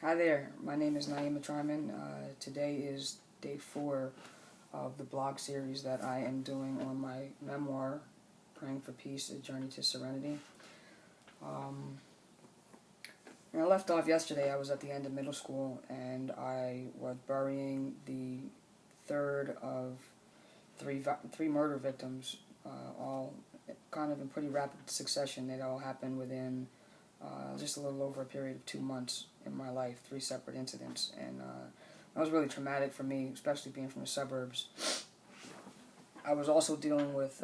Hi there, my name is Naima Tryman. Today is day 4 of the blog series that I am doing on my memoir, Praying for Peace, A Journey to Serenity. When I left off yesterday, I was at the end of middle school and I was burying the third of three murder victims, all kind of in pretty rapid succession. It all happened within just a little over a period of 2 months in my life, 3 separate incidents, and that was really traumatic for me, especially being from the suburbs. I was also dealing with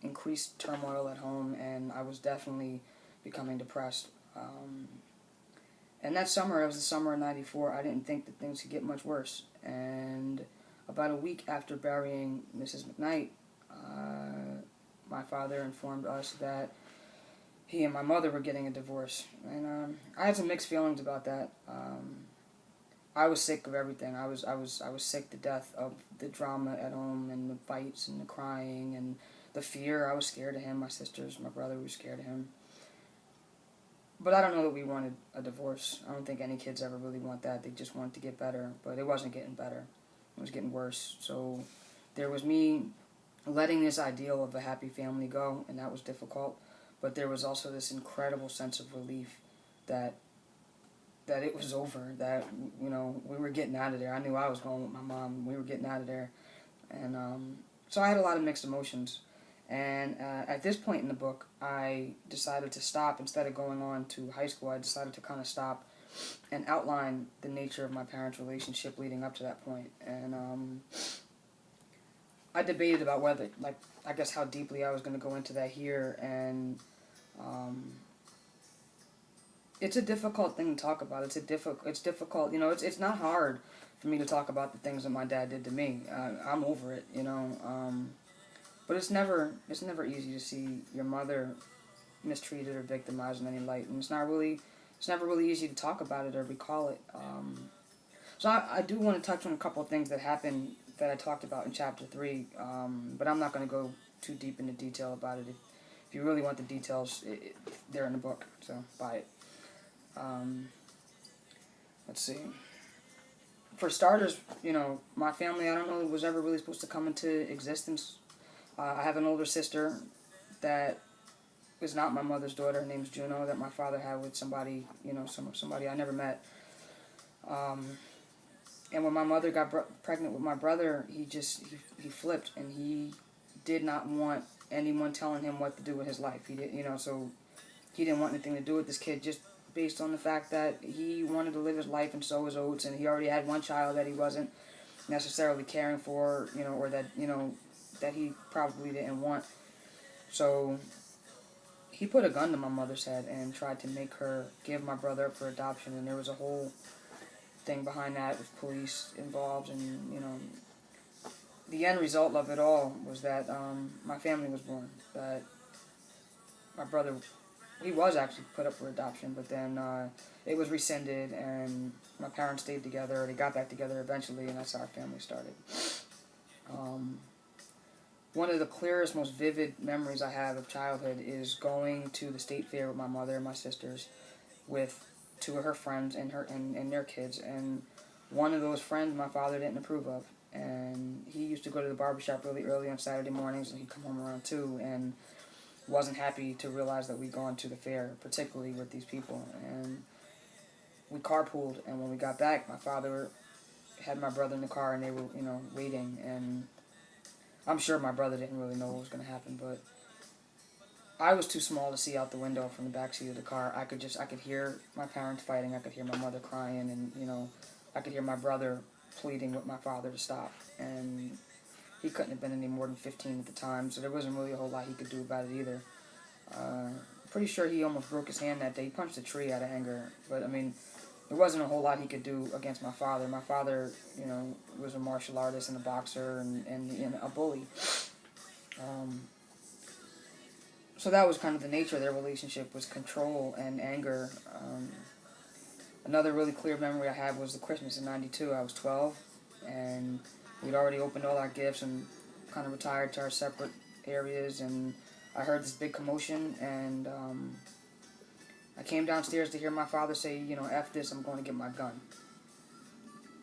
increased turmoil at home, and I was definitely becoming depressed. And that summer, it was the summer of '94, I didn't think that things could get much worse. And about a week after burying Mrs. McKnight, my father informed us that he and my mother were getting a divorce, and I had some mixed feelings about that. I was sick of everything. I was sick to death of the drama at home and the fights and the crying and the fear. I was scared of him. My sisters, my brother were scared of him. But I don't know that we wanted a divorce. I don't think any kids ever really want that. They just want to get better, but it wasn't getting better. It was getting worse. So there was me letting this ideal of a happy family go, and that was difficult. But there was also this incredible sense of relief that it was over, that, we were getting out of there. I knew I was going with my mom. We were getting out of there. And so I had a lot of mixed emotions. And at this point in the book, I decided to stop. Instead of going on to high school, I decided to kind of stop and outline the nature of my parents' relationship leading up to that point. And I debated about whether, I guess how deeply I was going to go into that here. And it's a difficult thing to talk about. It's difficult. It's not hard for me to talk about the things that my dad did to me. I'm over it. But it's never easy to see your mother mistreated or victimized in any light, and it's never really easy to talk about it or recall it. So I do want to touch on a couple of things that happened that I talked about in chapter 3, but I'm not going to go too deep into detail about it. If you really want the details, they're in the book, so buy it. Let's see. For starters, my family, I don't know, was ever really supposed to come into existence. I have an older sister that is not my mother's daughter. Her name's Juno, that my father had with somebody, somebody I never met. And when my mother got pregnant with my brother, he flipped, and he did not want anyone telling him what to do with his life. He did, so he didn't want anything to do with this kid, just based on the fact that he wanted to live his life and sow his oats, and he already had one child that he wasn't necessarily caring for, or that, that he probably didn't want. So he put a gun to my mother's head and tried to make her give my brother up for adoption, and there was a whole thing behind that with police involved, and the end result of it all was that my family was born. That my brother, he was actually put up for adoption, but then it was rescinded, and my parents stayed together. They got back together eventually, and that's how our family started. One of the clearest, most vivid memories I have of childhood is going to the state fair with my mother and my sisters, with 2 of her friends and their kids, and one of those friends my father didn't approve of, and he used to go to the barbershop really early on Saturday mornings, and he'd come home around 2, and wasn't happy to realize that we'd gone to the fair, particularly with these people, and we carpooled, and when we got back, my father had my brother in the car, and they were, waiting, and I'm sure my brother didn't really know what was going to happen, but I was too small to see out the window from the back seat of the car. I could hear my parents fighting, I could hear my mother crying, and, I could hear my brother pleading with my father to stop, and he couldn't have been any more than 15 at the time, so there wasn't really a whole lot he could do about it either. Pretty sure he almost broke his hand that day. He punched a tree out of anger, but, there wasn't a whole lot he could do against my father. My father, was a martial artist and a boxer and a bully. So that was kind of the nature of their relationship, was control and anger. Another really clear memory I have was the Christmas in '92. I was 12, and we'd already opened all our gifts and kind of retired to our separate areas, and I heard this big commotion, and I came downstairs to hear my father say, F this, I'm going to get my gun.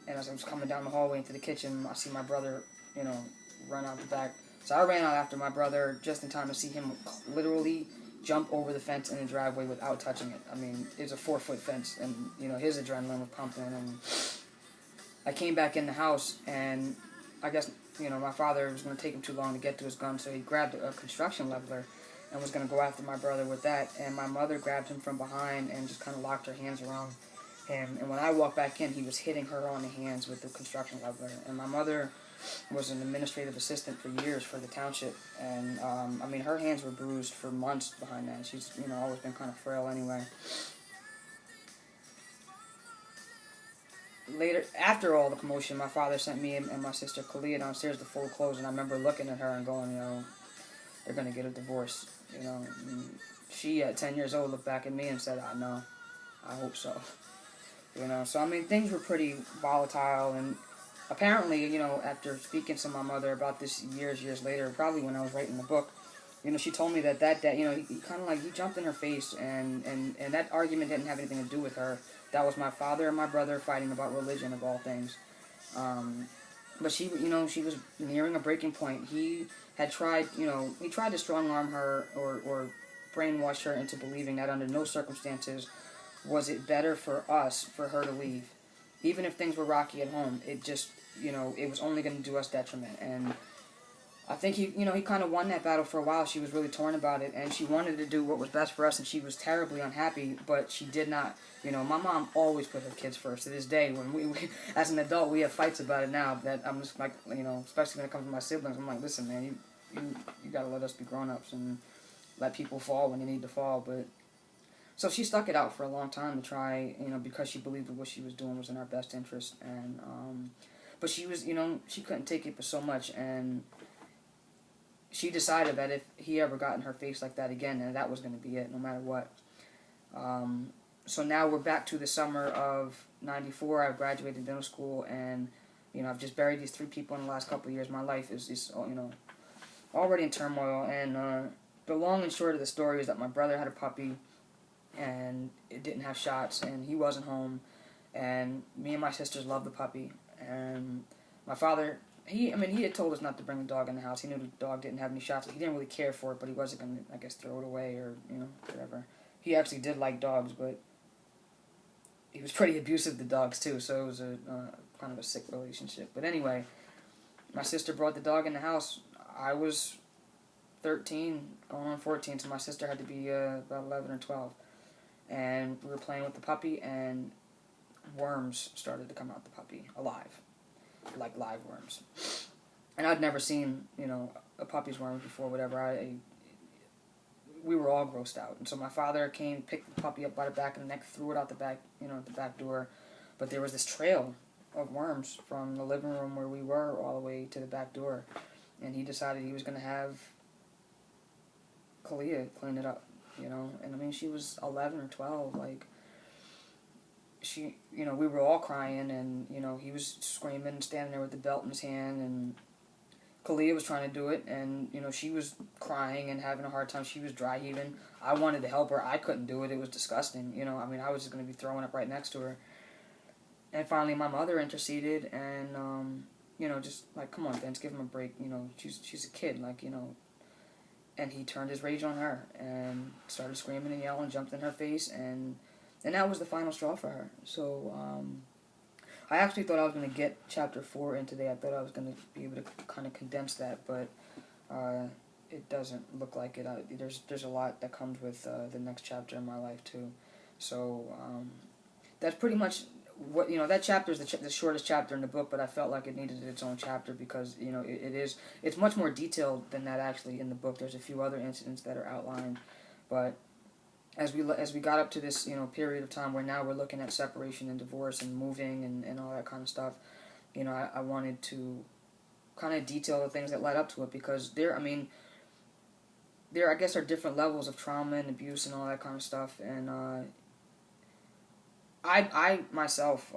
And as I was coming down the hallway into the kitchen, I see my brother, run out the back. So I ran out after my brother just in time to see him literally jump over the fence in the driveway without touching it. I mean, it's a 4-foot fence, and, his adrenaline was pumping. And I came back in the house, and I guess, my father was going to take him too long to get to his gun, so he grabbed a construction leveler and was going to go after my brother with that. And my mother grabbed him from behind and just kind of locked her hands around him. And when I walked back in, he was hitting her on the hands with the construction leveler. And my mother was an administrative assistant for years for the township. And, her hands were bruised for months behind that. She's, always been kind of frail anyway. Later, after all the commotion, my father sent me and my sister Kalia downstairs to fold clothes, and I remember looking at her and going, they're going to get a divorce, And she, at 10 years old, looked back at me and said, I know, I hope so, So, things were pretty volatile, and apparently, after speaking to my mother about this years later, probably when I was writing the book, she told me that day, he kind of he jumped in her face, and that argument didn't have anything to do with her. That was my father and my brother fighting about religion of all things. But she, she was nearing a breaking point. He had tried, he tried to strong-arm her or brainwash her into believing that under no circumstances was it better for us for her to leave. Even if things were rocky at home, it just, it was only going to do us detriment. And I think he kind of won that battle for a while. She was really torn about it, and she wanted to do what was best for us, and she was terribly unhappy, but she did not. My mom always put her kids first. To this day, when we as an adult, we have fights about it now, that I'm just like, especially when it comes to my siblings, I'm like, listen, man, you got to let us be grown-ups and let people fall when they need to fall. But so she stuck it out for a long time to try, because she believed that what she was doing was in our best interest, and but she was, she couldn't take it for so much, and she decided that if he ever got in her face like that again, then that was going to be it, no matter what. So now we're back to the summer of '94. I've graduated middle school, and, I've just buried these 3 people in the last couple of years. My life is already in turmoil, and the long and short of the story is that my brother had a puppy, and it didn't have shots, and he wasn't home, and me and my sisters loved the puppy, and my father... He had told us not to bring the dog in the house. He knew the dog didn't have any shots. He didn't really care for it, but he wasn't going to, I guess, throw it away or, whatever. He actually did like dogs, but he was pretty abusive to dogs, too, so it was a kind of a sick relationship. But anyway, my sister brought the dog in the house. I was 13, going on 14, so my sister had to be about 11 or 12. And we were playing with the puppy, and worms started to come out the puppy, alive. Like live worms. And I'd never seen, a puppy's worms before, whatever. We were all grossed out. And so my father came, picked the puppy up by the back of the neck, threw it out the back, the back door. But there was this trail of worms from the living room where we were all the way to the back door. And he decided he was going to have Kalia clean it up, And she was 11 or 12, she, we were all crying, and, he was screaming, standing there with the belt in his hand, and Kalia was trying to do it, and, she was crying and having a hard time. She was dry heaving. I wanted to help her. I couldn't do it. It was disgusting, I was just going to be throwing up right next to her. And finally, my mother interceded, and, just, come on, Vince, give him a break, she's a kid, and he turned his rage on her, and started screaming and yelling, jumped in her face, and that was the final straw for her. So, I actually thought I was going to get Chapter 4 in today. I thought I was going to be able to kind of condense that, but it doesn't look like it. There's a lot that comes with the next chapter in my life, too. So, that's pretty much what, that chapter is the shortest chapter in the book, but I felt like it needed its own chapter because, it's much more detailed than that actually in the book. There's a few other incidents that are outlined, but as we got up to this, period of time where now we're looking at separation and divorce and moving and all that kind of stuff, I wanted to kind of detail the things that led up to it, because there I guess are different levels of trauma and abuse and all that kind of stuff, and I myself,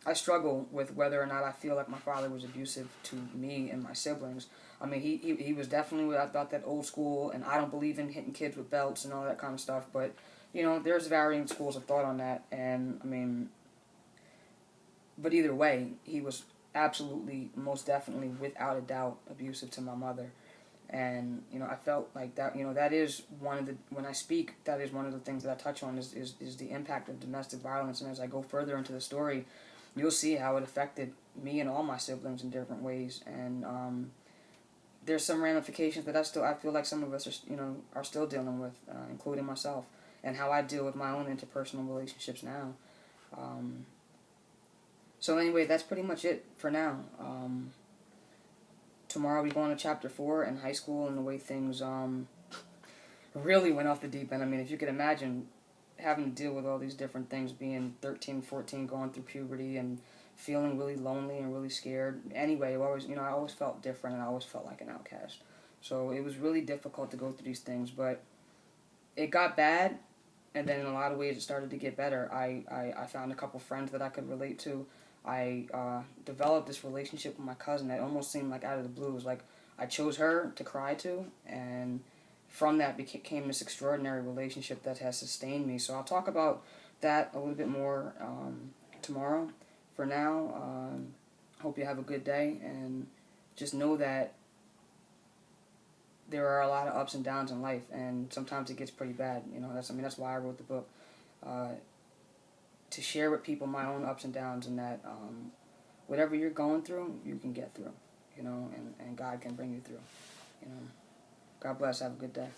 I struggle with whether or not I feel like my father was abusive to me and my siblings. I mean, he was definitely about that old school, and I don't believe in hitting kids with belts and all that kind of stuff. But, you know, there's varying schools of thought on that. And, I mean, but either way, he was absolutely, most definitely, without a doubt, abusive to my mother. And, you know, I felt like that, you know, that is one of the, when I speak, that is one of the things that I touch on is the impact of domestic violence. And as I go further into the story, you'll see how it affected me and all my siblings in different ways. And there's some ramifications that I feel like some of us are, you know, are still dealing with, including myself, and how I deal with my own interpersonal relationships now. So anyway, that's pretty much it for now. Tomorrow we go on to chapter 4 in high school, and the way things really went off the deep end. I mean, if you could imagine having to deal with all these different things, being 13, 14, going through puberty, and feeling really lonely and really scared. Anyway, I always felt different, and I always felt like an outcast. So it was really difficult to go through these things, but it got bad, and then in a lot of ways it started to get better. I found a couple friends that I could relate to. I developed this relationship with my cousin that almost seemed like out of the blue. It was like I chose her to cry to, and from that became this extraordinary relationship that has sustained me. So I'll talk about that a little bit more tomorrow. For now, hope you have a good day, and just know that there are a lot of ups and downs in life, and sometimes it gets pretty bad. You know, that's why I wrote the book. To share with people my own ups and downs, and that whatever you're going through, you can get through, you know, and God can bring you through, you know. God bless. Have a good day.